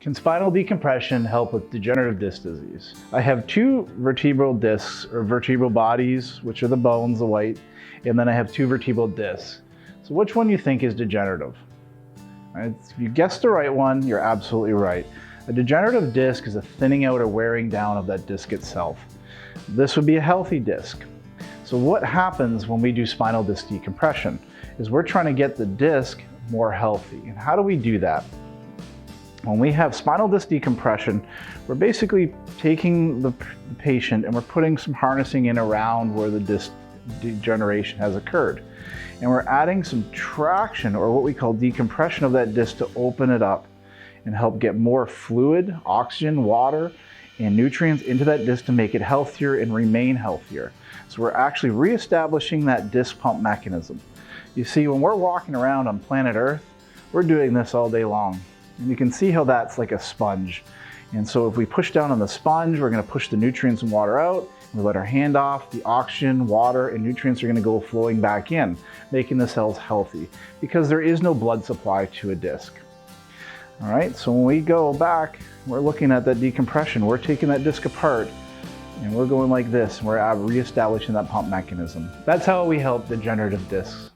Can spinal decompression help with degenerative disc disease? I have two vertebral discs, or vertebral bodies, which are the bones, the white, and then I have two vertebral discs. So which one do you think is degenerative? Right, if you guessed the right one, you're absolutely right. A degenerative disc is a thinning out or wearing down of that disc itself. This would be a healthy disc. So what happens when we do spinal disc decompression is we're trying to get the disc more healthy. And how do we do that? When we have spinal disc decompression, we're basically taking the patient and we're putting some harnessing in around where the disc degeneration has occurred. And we're adding some traction, or what we call decompression, of that disc to open it up and help get more fluid, oxygen, water, and nutrients into that disc to make it healthier and remain healthier. So we're actually reestablishing that disc pump mechanism. You see, when we're walking around on planet Earth, we're doing this all day long. And you can see how that's like a sponge. And so if we push down on the sponge, we're going to push the nutrients and water out. We let our hand off, the oxygen, water, and nutrients are going to go flowing back in, making the cells healthy, because there is no blood supply to a disc. All right, so when we go back, we're looking at that decompression. We're taking that disc apart and we're going like this. We're reestablishing that pump mechanism. That's how we help degenerative discs.